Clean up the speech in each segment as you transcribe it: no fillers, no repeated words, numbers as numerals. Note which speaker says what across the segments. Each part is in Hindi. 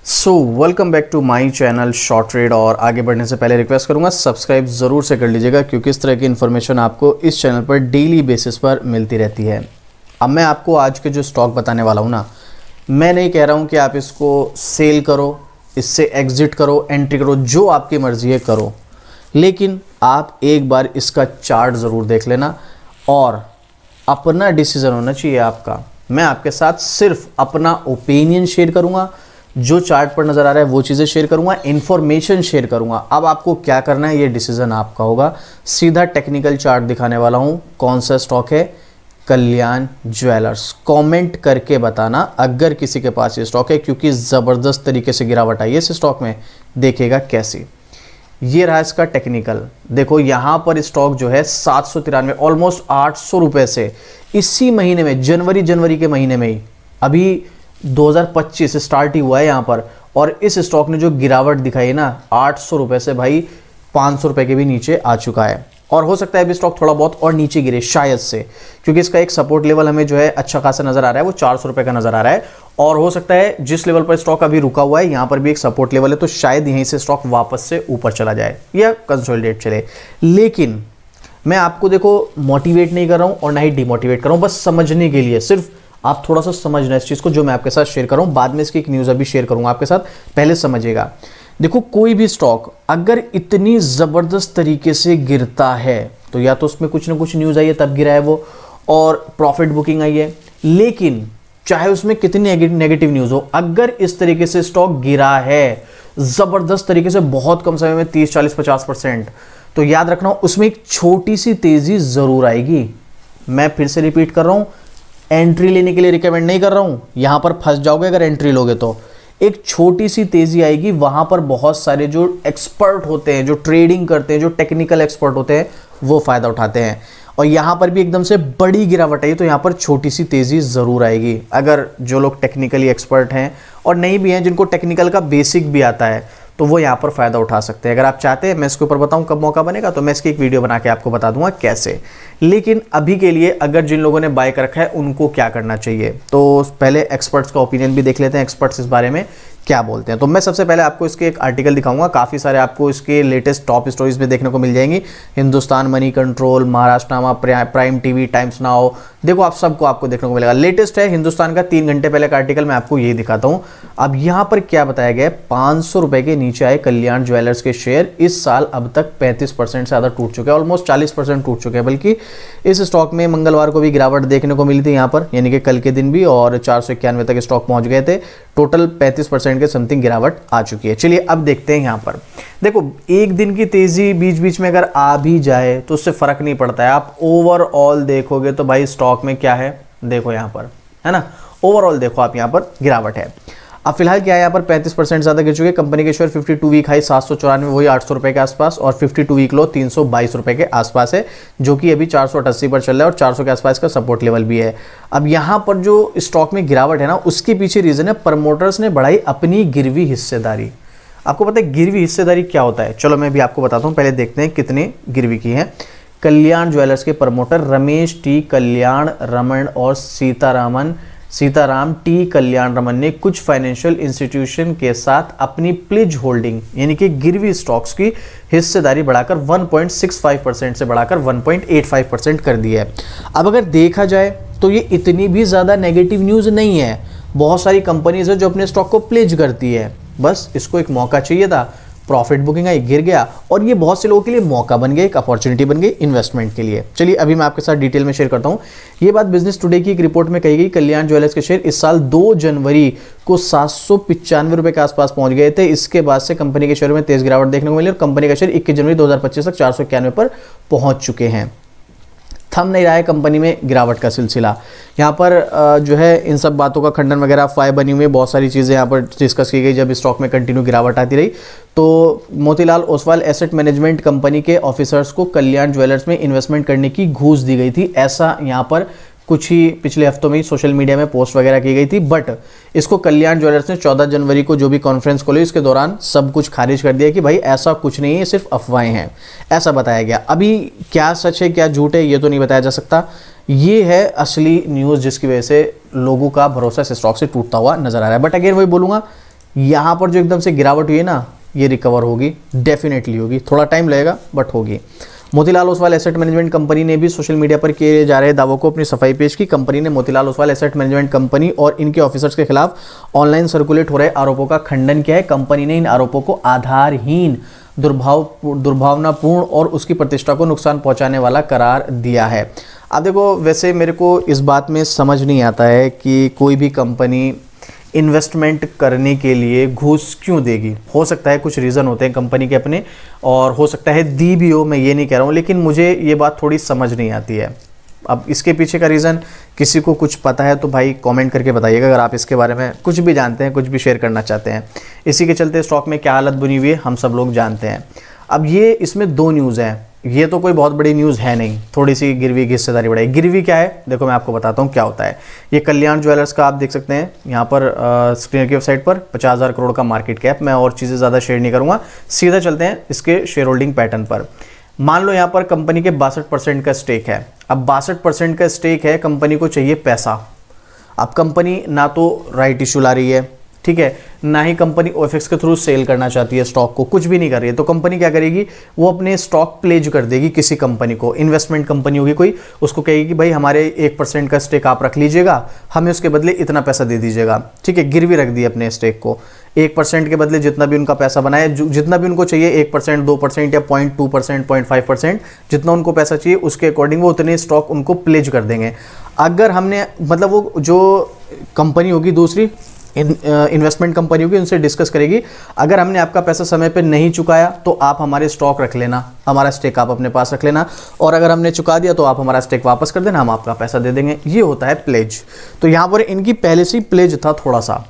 Speaker 1: So welcome back to my channel short trade. और आगे बढ़ने से पहले रिक्वेस्ट करूंगा सब्सक्राइब ज़रूर से कर लीजिएगा, क्योंकि इस तरह की इन्फॉर्मेशन आपको इस चैनल पर डेली बेसिस पर मिलती रहती है। अब मैं आपको आज के जो स्टॉक बताने वाला हूं ना, मैं नहीं कह रहा हूं कि आप इसको सेल करो, इससे एग्जिट करो, एंट्री करो, जो आपकी मर्जी है करो, लेकिन आप एक बार इसका चार्ट ज़रूर देख लेना और अपना डिसीज़न होना चाहिए आपका। मैं आपके साथ सिर्फ अपना ओपिनियन शेयर करूंगा, जो चार्ट पर नज़र आ रहा है वो चीज़ें शेयर करूंगा, इन्फॉर्मेशन शेयर करूंगा। अब आपको क्या करना है ये डिसीजन आपका होगा। सीधा टेक्निकल चार्ट दिखाने वाला हूं। कौन सा स्टॉक है? कल्याण ज्वेलर्स। कमेंट करके बताना अगर किसी के पास ये स्टॉक है, क्योंकि ज़बरदस्त तरीके से गिरावट आई है इस स्टॉक में, देखेगा कैसी। ये रहा इसका टेक्निकल। देखो यहाँ पर स्टॉक जो है 793 ऑलमोस्ट 800 रुपये से इसी महीने में जनवरी के महीने में ही, अभी 2025 स्टार्ट ही हुआ है यहाँ पर, और इस स्टॉक ने जो गिरावट दिखाई है ना 800 रुपये से भाई 500 रुपये के भी नीचे आ चुका है। और हो सकता है अभी स्टॉक थोड़ा बहुत और नीचे गिरे शायद से, क्योंकि इसका एक सपोर्ट लेवल हमें जो है अच्छा खासा नजर आ रहा है, वो 400 रुपये का नजर आ रहा है। और हो सकता है जिस लेवल पर स्टॉक अभी रुका हुआ है यहाँ पर भी एक सपोर्ट लेवल है, तो शायद यहीं से स्टॉक वापस से ऊपर चला जाए या कंसोलिडेट चले। लेकिन मैं आपको देखो मोटिवेट नहीं कर रहा हूँ और ना ही डिमोटिवेट कर रहा हूँ, बस समझने के लिए, सिर्फ आप थोड़ा सा समझना इस चीज़ को जो मैं आपके साथ शेयर कर रहा हूँ। बाद में इसकी एक न्यूज़ अभी शेयर करूँगा आपके साथ, पहले समझिएगा। देखो कोई भी स्टॉक अगर इतनी ज़बरदस्त तरीके से गिरता है तो या तो उसमें कुछ ना कुछ न्यूज़ आई है तब गिरा है वो, और प्रॉफिट बुकिंग आई है। लेकिन चाहे उसमें कितनी नेगेटिव न्यूज़ हो, अगर इस तरीके से स्टॉक गिरा है ज़बरदस्त तरीके से बहुत कम समय में 30, 40, 50%, तो याद रखना उसमें एक छोटी सी तेज़ी ज़रूर आएगी। मैं फिर से रिपीट कर रहा हूँ, एंट्री लेने के लिए रिकमेंड नहीं कर रहा हूं, यहां पर फंस जाओगे अगर एंट्री लोगे तो। एक छोटी सी तेजी आएगी, वहां पर बहुत सारे जो एक्सपर्ट होते हैं, जो ट्रेडिंग करते हैं, जो टेक्निकल एक्सपर्ट होते हैं, वो फायदा उठाते हैं। और यहां पर भी एकदम से बड़ी गिरावट आई तो यहां पर छोटी सी तेजी जरूर आएगी। अगर जो लोग टेक्निकली एक्सपर्ट हैं और नहीं भी हैं, जिनको टेक्निकल का बेसिक भी आता है, तो वो यहाँ पर फ़ायदा उठा सकते हैं। अगर आप चाहते हैं मैं इसके ऊपर बताऊँ कब मौका बनेगा, तो मैं इसकी एक वीडियो बना के आपको बता दूंगा कैसे। लेकिन अभी के लिए अगर जिन लोगों ने बाय कर रखा है उनको क्या करना चाहिए, तो पहले एक्सपर्ट्स का ओपिनियन भी देख लेते हैं, एक्सपर्ट्स इस बारे में क्या बोलते हैं। तो मैं सबसे पहले आपको इसके एक आर्टिकल दिखाऊंगा, काफ़ी सारे आपको इसके लेटेस्ट टॉप स्टोरीज में देखने को मिल जाएंगी। Hindustan Moneycontrol, Maharashtranama, Prime TV, Times Now, देखो आप सबको आपको देखने को मिलेगा। लेटेस्ट है हिंदुस्तान का 3 घंटे पहले का आर्टिकल, मैं आपको यही दिखाता हूँ। अब यहाँ पर क्या बताया गया है, 500 रुपये के नीचे आए कल्याण ज्वेलर्स के शेयर। इस साल अब तक 35% से ज़्यादा टूट चुके हैं, ऑलमोस्ट 40% टूट चुके हैं। बल्कि इस स्टॉक में मंगलवार को भी गिरावट देखने को मिली थी यहाँ पर, यानी कि कल के दिन भी, और 491 तक स्टॉक पहुँच गए थे। टोटल 35% के समथिंग गिरावट आ चुकी है। चलिए अब देखते हैं यहाँ पर। देखो एक दिन की तेजी बीच बीच में अगर आ भी जाए तो उससे फर्क नहीं पड़ता है। आप ओवरऑल देखोगे तो भाई स्टॉक में क्या है, देखो यहाँ पर है ना, ओवरऑल देखो आप, यहाँ पर गिरावट है। अब फिलहाल क्या है, यहाँ पर 35% ज़्यादा गिर चुके हैं। कंपनी के शेयर 52 वीक हाई 794, वही 800 रुपये के आसपास, और 52 वीक लो 322 रुपये के आसपास है, जो कि अभी 488 पर चल रहा है, और 400 के आसपास का सपोर्ट लेवल भी है। अब यहाँ पर जो स्टॉक में गिरावट है ना, उसके पीछे रीज़न है प्रमोटर्स ने बढ़ाई अपनी गिरवी हिस्सेदारी। आपको पता है गिरवी हिस्सेदारी क्या होता है? चलो मैं भी आपको बताता हूँ, पहले देखते हैं कितने गिरवी की है। कल्याण ज्वेलर्स के प्रमोटर रमेश टी कल्याण रमन और सीताराम टी कल्याण रमन ने कुछ फाइनेंशियल इंस्टीट्यूशन के साथ अपनी प्लिज होल्डिंग यानी कि गिरवी स्टॉक्स की हिस्सेदारी बढ़ाकर 1.65% से बढ़ाकर 1.85% कर दी है। अब अगर देखा जाए तो ये इतनी भी ज़्यादा नेगेटिव न्यूज़ नहीं है। बहुत सारी कंपनीज है जो अपने स्टॉक को प्लेज करती है, बस इसको एक मौका चाहिए था, प्रॉफिट बुकिंग आई, गिर गया, और ये बहुत से लोगों के लिए मौका बन गया, एक अपॉर्चुनिटी बन गई इन्वेस्टमेंट के लिए। चलिए अभी मैं आपके साथ डिटेल में शेयर करता हूँ। ये बात बिजनेस टुडे की एक रिपोर्ट में कही गई। कल्याण ज्वेलर्स के शेयर इस साल 2 जनवरी को 795 रुपये के आसपास पहुंच गए थे। इसके बाद से कंपनी के शेयर में तेज गिरावट देखने को मिली और कंपनी का शेयर 21 जनवरी 2025 तक 491 पर पहुंच चुके हैं। थम नहीं रहा है कंपनी में गिरावट का सिलसिला। यहाँ पर जो है इन सब बातों का खंडन वगैरह फाइल बनी हुई है, बहुत सारी चीज़ें यहाँ पर डिस्कस की गई जब स्टॉक में कंटिन्यू गिरावट आती रही। तो Motilal Oswal asset management company के ऑफिसर्स को कल्याण ज्वेलर्स में इन्वेस्टमेंट करने की घूस दी गई थी, ऐसा यहाँ पर कुछ ही पिछले हफ्तों में ही सोशल मीडिया में पोस्ट वगैरह की गई थी। बट इसको कल्याण ज्वेलर्स ने 14 जनवरी को जो भी कॉन्फ्रेंस खोली उसके दौरान सब कुछ खारिज कर दिया कि भाई ऐसा कुछ नहीं है, सिर्फ अफवाहें हैं, ऐसा बताया गया। अभी क्या सच है क्या झूठ है ये तो नहीं बताया जा सकता। ये है असली न्यूज़ जिसकी वजह से लोगों का भरोसा इस स्टॉक से टूटता हुआ नजर आ रहा है। बट अगेन वही बोलूँगा, यहाँ पर जो एकदम से गिरावट हुई है ना, ये रिकवर होगी, डेफिनेटली होगी, थोड़ा टाइम लगेगा बट होगी। Motilal Oswal asset management company ने भी सोशल मीडिया पर किए जा रहे दावों को अपनी सफाई पेश की। कंपनी ने Motilal Oswal asset management company और इनके ऑफिसर्स के खिलाफ ऑनलाइन सर्कुलेट हो रहे आरोपों का खंडन किया है। कंपनी ने इन आरोपों को आधारहीन, दुर्भावनापूर्ण और उसकी प्रतिष्ठा को नुकसान पहुंचाने वाला करार दिया है। अब देखो, वैसे मेरे को इस बात में समझ नहीं आता है कि कोई भी कंपनी इन्वेस्टमेंट करने के लिए घूस क्यों देगी। हो सकता है कुछ रीज़न होते हैं कंपनी के अपने, और हो सकता है दी भी हो, मैं ये नहीं कह रहा हूँ, लेकिन मुझे ये बात थोड़ी समझ नहीं आती है। अब इसके पीछे का रीज़न किसी को कुछ पता है तो भाई कमेंट करके बताइएगा, अगर आप इसके बारे में कुछ भी जानते हैं, कुछ भी शेयर करना चाहते हैं। इसी के चलते स्टॉक में क्या हालत बनी हुई है हम सब लोग जानते हैं। अब ये इसमें दो न्यूज़ हैं, ये तो कोई बहुत बड़ी न्यूज़ है नहीं, थोड़ी सी गिरवी की हिस्सेदारी बढ़ाई। गिरवी क्या है, देखो मैं आपको बताता हूँ क्या होता है। ये कल्याण ज्वेलर्स का आप देख सकते हैं यहाँ पर स्क्रीन की वेबसाइट पर 50,000 करोड़ का मार्केट कैप। मैं और चीज़ें ज़्यादा शेयर नहीं करूँगा, सीधा चलते हैं इसके शेयर होल्डिंग पैटर्न पर। मान लो यहाँ पर कंपनी के 62% का स्टेक है। अब 62% का स्टेक है, कंपनी को चाहिए पैसा। अब कंपनी ना तो राइट इशू ला रही है, ठीक है, ना ही कंपनी ओएफएक्स के थ्रू सेल करना चाहती है स्टॉक को, कुछ भी नहीं कर रही है। तो कंपनी क्या करेगी, वो अपने स्टॉक प्लेज कर देगी किसी कंपनी को। इन्वेस्टमेंट कंपनी होगी कोई, उसको कहेगी कि भाई हमारे 1% का स्टेक आप रख लीजिएगा, हमें उसके बदले इतना पैसा दे दीजिएगा, ठीक है। गिरवी रख दी अपने स्टेक को, 1% के बदले जितना भी उनका पैसा बनाया, जितना भी उनको चाहिए, 1%, 2% या 0.2%, 0.5%, जितना उनको पैसा चाहिए उसके अकॉर्डिंग वो उतने स्टॉक उनको प्लेज कर देंगे। अगर हमने, मतलब वो जो कंपनी होगी दूसरी इन्वेस्टमेंट कंपनी होगी, उनसे डिस्कस करेगी, अगर हमने आपका पैसा समय पे नहीं चुकाया तो आप हमारे स्टॉक रख लेना, हमारा स्टेक आप अपने पास रख लेना, और अगर हमने चुका दिया तो आप हमारा स्टेक वापस कर देना, हम आपका पैसा दे देंगे। ये होता है प्लेज। तो यहाँ पर इनकी पहले से ही प्लेज था थोड़ा सा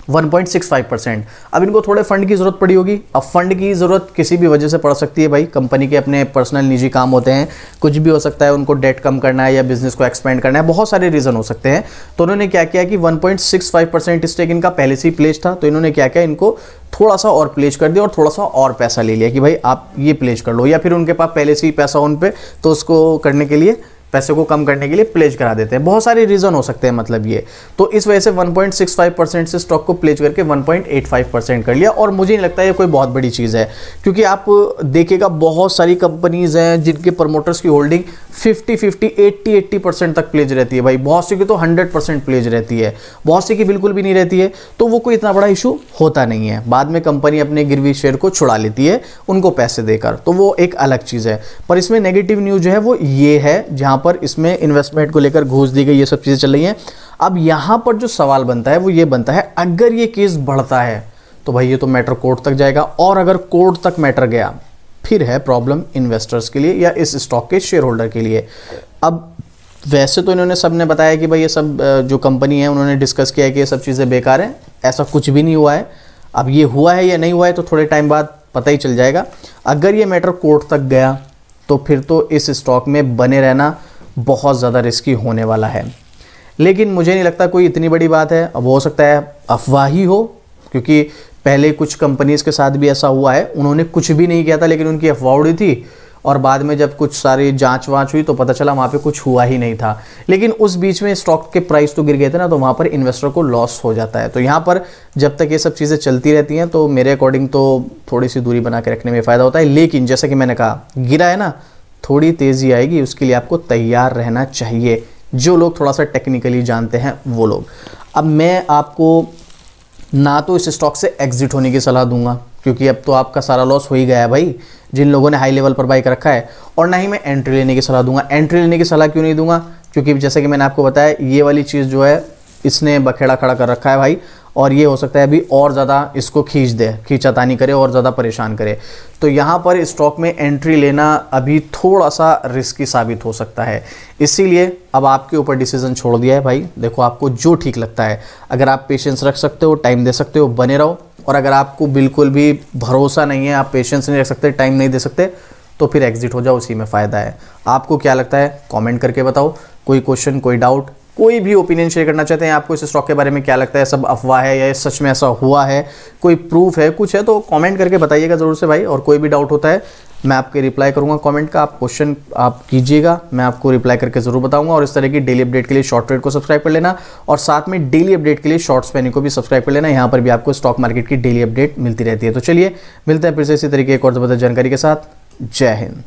Speaker 1: 1.65%। अब इनको थोड़े फंड की ज़रूरत पड़ी होगी। अब फंड की ज़रूरत किसी भी वजह से पड़ सकती है भाई, कंपनी के अपने पर्सनल निजी काम होते हैं, कुछ भी हो सकता है, उनको डेट कम करना है या बिजनेस को एक्सपेंड करना है, बहुत सारे रीज़न हो सकते हैं। तो उन्होंने क्या किया कि 1.65% स्टेक इनका पहले से ही प्लेज था, तो इन्होंने क्या किया, इनको थोड़ा सा और प्लेज कर दिया और थोड़ा सा और पैसा ले लिया कि भाई आप ये प्लेज कर लो, या फिर उनके पास पहले से ही पैसा उन पे, तो उसको करने के लिए, पैसे को कम करने के लिए प्लेज करा देते हैं। बहुत सारे रीज़न हो सकते हैं, मतलब ये। तो इस वजह से 1.65% से स्टॉक को प्लेज करके 1.85% कर लिया, और मुझे नहीं लगता ये कोई बहुत बड़ी चीज़ है, क्योंकि आप देखिएगा बहुत सारी कंपनीज हैं जिनके प्रमोटर्स की होल्डिंग 50-50, 80% तक प्लेज रहती है भाई। बहुत सी की तो 100% प्लेज रहती है, बहुत सी की बिल्कुल भी नहीं रहती है। तो वो कोई इतना बड़ा इशू होता नहीं है। बाद में कंपनी अपने गिरवी शेयर को छुड़ा लेती है उनको पैसे देकर, तो वो एक अलग चीज़ है। पर इसमें नेगेटिव न्यूज़ जो है वो ये है, जहाँ पर इसमें इन्वेस्टमेंट को लेकर घूस दी गई, ये सब चीज़ें चल रही हैं। अब यहाँ पर जो सवाल बनता है वो ये बनता है, अगर ये केस बढ़ता है तो भाई ये तो मैटर कोर्ट तक जाएगा, और अगर कोर्ट तक मैटर गया फिर है प्रॉब्लम इन्वेस्टर्स के लिए या इस स्टॉक के शेयर होल्डर के लिए। अब वैसे तो इन्होंने सबने बताया कि भाई ये सब जो कंपनी है उन्होंने डिस्कस किया है कि ये सब चीज़ें बेकार हैं, ऐसा कुछ भी नहीं हुआ है। अब ये हुआ है या नहीं हुआ है तो थोड़े टाइम बाद पता ही चल जाएगा। अगर ये मैटर कोर्ट तक गया तो फिर तो इस स्टॉक में बने रहना बहुत ज़्यादा रिस्की होने वाला है। लेकिन मुझे नहीं लगता कोई इतनी बड़ी बात है। अब हो सकता है अफवाह ही हो, क्योंकि पहले कुछ कंपनीज़ के साथ भी ऐसा हुआ है, उन्होंने कुछ भी नहीं किया था लेकिन उनकी अफवाह उड़ी थी, और बाद में जब कुछ सारी जांच वाँच हुई तो पता चला वहाँ पे कुछ हुआ ही नहीं था। लेकिन उस बीच में स्टॉक के प्राइस तो गिर गए थे ना, तो वहाँ पर इन्वेस्टर को लॉस हो जाता है। तो यहाँ पर जब तक ये सब चीज़ें चलती रहती हैं तो मेरे अकॉर्डिंग तो थोड़ी सी दूरी बना के रखने में फ़ायदा होता है। लेकिन जैसा कि मैंने कहा, गिरा है ना, थोड़ी तेज़ी आएगी, उसके लिए आपको तैयार रहना चाहिए। जो लोग थोड़ा सा टेक्निकली जानते हैं वो लोग। अब मैं आपको ना तो इस स्टॉक से एग्जिट होने की सलाह दूंगा, क्योंकि अब तो आपका सारा लॉस हो ही गया है भाई, जिन लोगों ने हाई लेवल पर बाई कर रखा है, और ना ही मैं एंट्री लेने की सलाह दूंगा। एंट्री लेने की सलाह क्यों नहीं दूंगा, क्योंकि जैसे कि मैंने आपको बताया, ये वाली चीज़ जो है इसने बखेड़ा खड़ा कर रखा है भाई, और ये हो सकता है अभी और ज़्यादा इसको खींच दे, खींचातानी करे और ज़्यादा परेशान करे। तो यहाँ पर स्टॉक में एंट्री लेना अभी थोड़ा सा रिस्की साबित हो सकता है। इसीलिए अब आपके ऊपर डिसीजन छोड़ दिया है भाई। देखो आपको जो ठीक लगता है, अगर आप पेशेंस रख सकते हो, टाइम दे सकते हो, बने रहो। और अगर आपको बिल्कुल भी भरोसा नहीं है, आप पेशेंस नहीं रख सकते, टाइम नहीं दे सकते, तो फिर एग्जिट हो जाओ, उसी में फ़ायदा है। आपको क्या लगता है कमेंट करके बताओ। कोई क्वेश्चन, कोई डाउट, कोई भी ओपिनियन शेयर करना चाहते हैं, आपको इस स्टॉक के बारे में क्या लगता है, सब अफवाह है या सच में ऐसा हुआ है, कोई प्रूफ है, कुछ है, तो कमेंट करके बताइएगा ज़रूर से भाई। और कोई भी डाउट होता है मैं आपके रिप्लाई करूंगा कमेंट का। आप क्वेश्चन आप कीजिएगा, मैं आपको रिप्लाई करके ज़रूर बताऊंगा। और इस तरह की डेली अपडेट के लिए शॉर्ट ट्रेड को सब्सक्राइब कर लेना और साथ में डेली अपडेट के लिए शॉर्ट्स पैनी को भी सब्सक्राइब कर लेना। यहाँ पर भी आपको स्टॉक मार्केट की डेली अपडेट मिलती रहती है। तो चलिए मिलते हैं फिर से इसी तरीके एक और ज़बरदस्त जानकारी के साथ। जय हिंद।